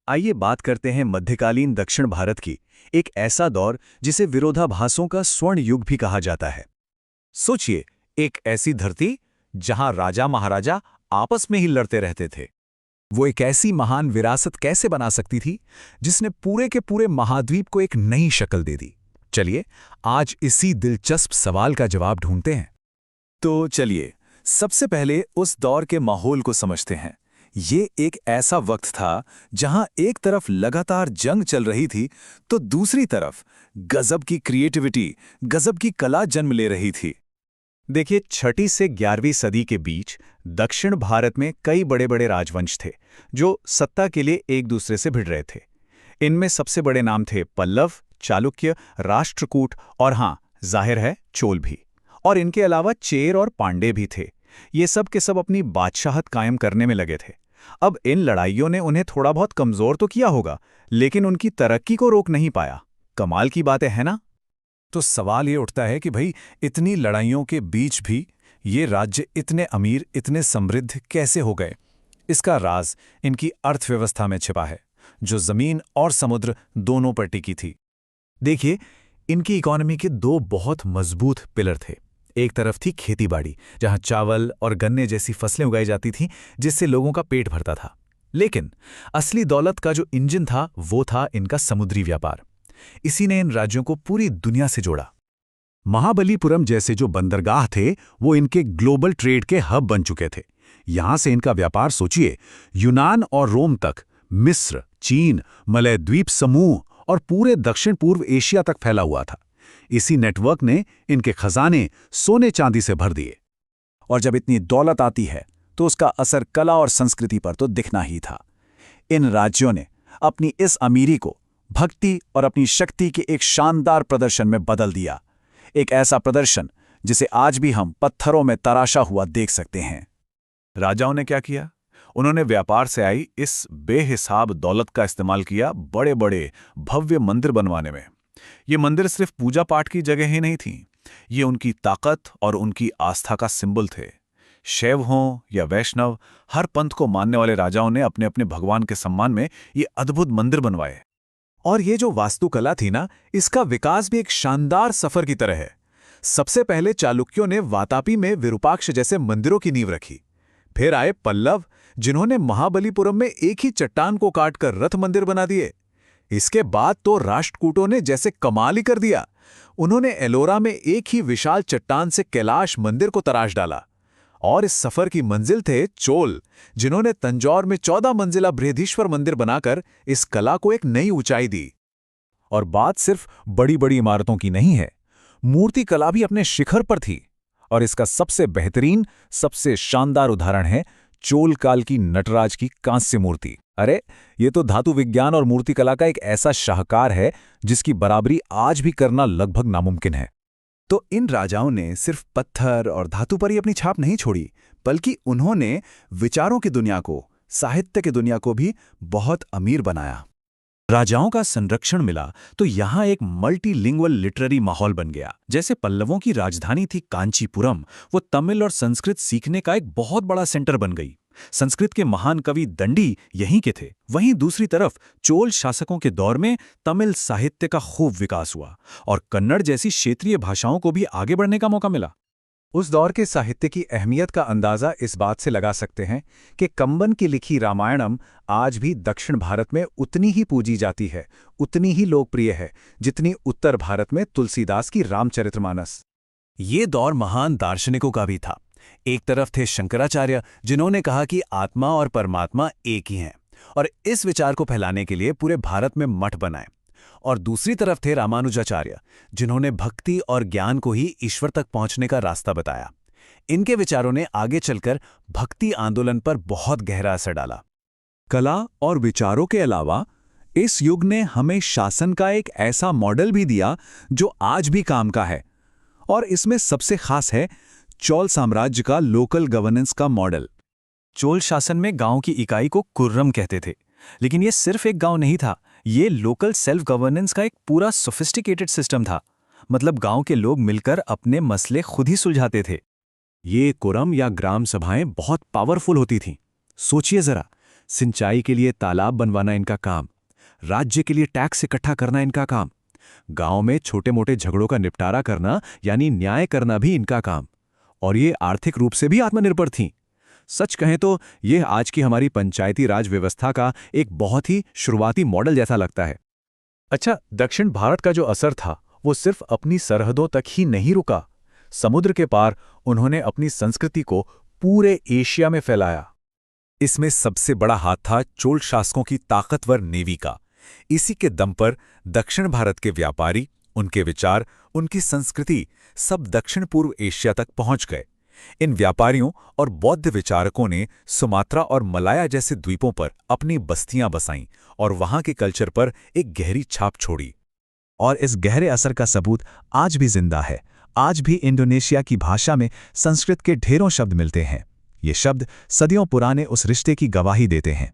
आइए बात करते हैं मध्यकालीन दक्षिण भारत की, एक ऐसा दौर जिसे विरोधाभासों का स्वर्ण युग भी कहा जाता है। सोचिए, एक ऐसी धरती जहां राजा महाराजा आपस में ही लड़ते रहते थे। वो एक ऐसी महान विरासत कैसे बना सकती थी जिसने पूरे के पूरे महाद्वीप को एक नई शक्ल दे दी? चलिए, आज इसी दिलचस्प सवाल का जवाब ढूंढते हैं। तो चलिए, सबसे पहले उस दौर के माहौल को समझते हैं। ये एक ऐसा वक्त था जहां एक तरफ लगातार जंग चल रही थी, तो दूसरी तरफ गजब की क्रिएटिविटी, गजब की कला जन्म ले रही थी। देखिए, 6वीं से 11वीं सदी के बीच दक्षिण भारत में कई बड़े बड़े राजवंश थे जो सत्ता के लिए एक दूसरे से भिड़ रहे थे। इनमें सबसे बड़े नाम थे पल्लव, चालुक्य, राष्ट्रकूट और हाँ, जाहिर है, चोल भी। और इनके अलावा चेर और पांडे भी थे। ये सब के सब अपनी बादशाहत कायम करने में लगे थे। अब इन लड़ाइयों ने उन्हें थोड़ा बहुत कमजोर तो किया होगा, लेकिन उनकी तरक्की को रोक नहीं पाया। कमाल की बातें है ना? तो सवाल ये उठता है कि भाई, इतनी लड़ाइयों के बीच भी ये राज्य इतने अमीर, इतने समृद्ध कैसे हो गए? इसका राज इनकी अर्थव्यवस्था में छिपा है, जो जमीन और समुद्र दोनों पर टिकी थी। देखिए, इनकी इकोनॉमी के दो बहुत मजबूत पिलर थे। एक तरफ थी खेतीबाड़ी, जहां चावल और गन्ने जैसी फसलें उगाई जाती थीं, जिससे लोगों का पेट भरता था। लेकिन असली दौलत का जो इंजन था, वो था इनका समुद्री व्यापार। इसी ने इन राज्यों को पूरी दुनिया से जोड़ा। महाबलीपुरम जैसे जो बंदरगाह थे, वो इनके ग्लोबल ट्रेड के हब बन चुके थे। यहां से इनका व्यापार, सोचिए, यूनान और रोम तक, मिस्र, चीन, मलय द्वीप समूह और पूरे दक्षिण पूर्व एशिया तक फैला हुआ था। इसी नेटवर्क ने इनके खजाने सोने चांदी से भर दिए। और जब इतनी दौलत आती है, तो उसका असर कला और संस्कृति पर तो दिखना ही था। इन राज्यों ने अपनी इस अमीरी को भक्ति और अपनी शक्ति के एक शानदार प्रदर्शन में बदल दिया। एक ऐसा प्रदर्शन जिसे आज भी हम पत्थरों में तराशा हुआ देख सकते हैं। राजाओं ने क्या किया? उन्होंने व्यापार से आई इस बेहिसाब दौलत का इस्तेमाल किया बड़े बड़े भव्य मंदिर बनवाने में। ये मंदिर सिर्फ पूजा पाठ की जगह ही नहीं थी, ये उनकी ताकत और उनकी आस्था का सिंबल थे। शैव हों या वैष्णव, हर पंथ को मानने वाले राजाओं ने अपने अपने भगवान के सम्मान में ये अद्भुत मंदिर बनवाए। और ये जो वास्तुकला थी ना, इसका विकास भी एक शानदार सफर की तरह है। सबसे पहले चालुक्यों ने वातापी में विरूपाक्ष जैसे मंदिरों की नींव रखी। फिर आए पल्लव, जिन्होंने महाबलीपुरम में एक ही चट्टान को काटकर रथ मंदिर बना दिए। इसके बाद तो राष्ट्रकूटों ने जैसे कमाल ही कर दिया। उन्होंने एलोरा में एक ही विशाल चट्टान से कैलाश मंदिर को तराश डाला। और इस सफर की मंजिल थे चोल, जिन्होंने तंजौर में 14 मंजिला बृहदीश्वर मंदिर बनाकर इस कला को एक नई ऊंचाई दी। और बात सिर्फ बड़ी बड़ी इमारतों की नहीं है, मूर्ति कला भी अपने शिखर पर थी। और इसका सबसे बेहतरीन, सबसे शानदार उदाहरण है चोल काल की नटराज की कांस्य मूर्ति। अरे, ये तो धातु विज्ञान और मूर्तिकला का एक ऐसा शाहकार है जिसकी बराबरी आज भी करना लगभग नामुमकिन है। तो इन राजाओं ने सिर्फ पत्थर और धातु पर ही अपनी छाप नहीं छोड़ी, बल्कि उन्होंने विचारों की दुनिया को, साहित्य की दुनिया को भी बहुत अमीर बनाया। राजाओं का संरक्षण मिला तो यहाँ एक मल्टीलिंगुअल लिटरेरी माहौल बन गया। जैसे पल्लवों की राजधानी थी कांचीपुरम, वो तमिल और संस्कृत सीखने का एक बहुत बड़ा सेंटर बन गई। संस्कृत के महान कवि दंडी यहीं के थे। वहीं दूसरी तरफ चोल शासकों के दौर में तमिल साहित्य का खूब विकास हुआ और कन्नड़ जैसी क्षेत्रीय भाषाओं को भी आगे बढ़ने का मौका मिला। उस दौर के साहित्य की अहमियत का अंदाजा इस बात से लगा सकते हैं कि कंबन की लिखी रामायणम आज भी दक्षिण भारत में उतनी ही पूजी जाती है, उतनी ही लोकप्रिय है, जितनी उत्तर भारत में तुलसीदास की रामचरितमानस। ये दौर महान दार्शनिकों का भी था। एक तरफ थे शंकराचार्य, जिन्होंने कहा कि आत्मा और परमात्मा एक ही हैं, और इस विचार को फैलाने के लिए पूरे भारत में मठ बनाए। और दूसरी तरफ थे रामानुजाचार्य, जिन्होंने भक्ति और ज्ञान को ही ईश्वर तक पहुंचने का रास्ता बताया। इनके विचारों ने आगे चलकर भक्ति आंदोलन पर बहुत गहरा असर डाला। कला और विचारों के अलावा इस युग ने हमें शासन का एक ऐसा मॉडल भी दिया जो आज भी काम का है। और इसमें सबसे खास है चोल साम्राज्य का लोकल गवर्नेंस का मॉडल। चोल शासन में गांव की इकाई को कुर्रम कहते थे, लेकिन यह सिर्फ एक गांव नहीं था, ये लोकल सेल्फ गवर्नेंस का एक पूरा सोफिस्टिकेटेड सिस्टम था। मतलब गांव के लोग मिलकर अपने मसले खुद ही सुलझाते थे। ये कुरम या ग्राम सभाएं बहुत पावरफुल होती थीं। सोचिए जरा, सिंचाई के लिए तालाब बनवाना इनका काम, राज्य के लिए टैक्स इकट्ठा करना इनका काम, गांव में छोटे मोटे झगड़ों का निपटारा करना यानी न्याय करना भी इनका काम। और ये आर्थिक रूप से भी आत्मनिर्भर थीं। सच कहें तो यह आज की हमारी पंचायती राज व्यवस्था का एक बहुत ही शुरुआती मॉडल जैसा लगता है। अच्छा, दक्षिण भारत का जो असर था वो सिर्फ अपनी सरहदों तक ही नहीं रुका। समुद्र के पार उन्होंने अपनी संस्कृति को पूरे एशिया में फैलाया। इसमें सबसे बड़ा हाथ था चोल शासकों की ताकतवर नेवी का। इसी के दम पर दक्षिण भारत के व्यापारी, उनके विचार, उनकी संस्कृति सब दक्षिण पूर्व एशिया तक पहुंच गए। इन व्यापारियों और बौद्ध विचारकों ने सुमात्रा और मलाया जैसे द्वीपों पर अपनी बस्तियां बसाईं और वहां के कल्चर पर एक गहरी छाप छोड़ी। और इस गहरे असर का सबूत आज भी जिंदा है। आज भी इंडोनेशिया की भाषा में संस्कृत के ढेरों शब्द मिलते हैं। ये शब्द सदियों पुराने उस रिश्ते की गवाही देते हैं।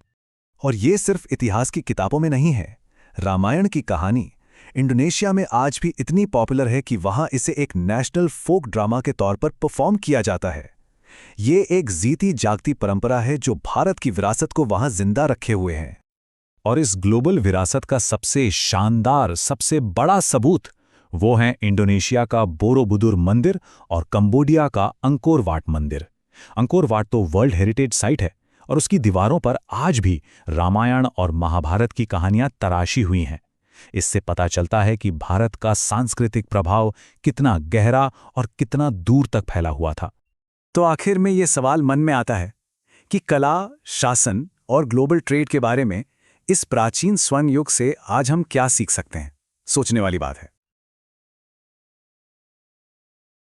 और ये सिर्फ इतिहास की किताबों में नहीं है। रामायण की कहानी इंडोनेशिया में आज भी इतनी पॉपुलर है कि वहां इसे एक नेशनल फोक ड्रामा के तौर पर परफॉर्म किया जाता है। ये एक जीती जागती परंपरा है जो भारत की विरासत को वहां जिंदा रखे हुए है। और इस ग्लोबल विरासत का सबसे शानदार, सबसे बड़ा सबूत वो है इंडोनेशिया का बोरोबुदुर मंदिर और कंबोडिया का अंकोर वाट मंदिर। अंकोर वाट तो वर्ल्ड हेरिटेज साइट है और उसकी दीवारों पर आज भी रामायण और महाभारत की कहानियां तराशी हुई हैं। इससे पता चलता है कि भारत का सांस्कृतिक प्रभाव कितना गहरा और कितना दूर तक फैला हुआ था। तो आखिर में ये सवाल मन में आता है कि कला, शासन और ग्लोबल ट्रेड के बारे में इस प्राचीन स्वर्ण युग से आज हम क्या सीख सकते हैं। सोचने वाली बात है।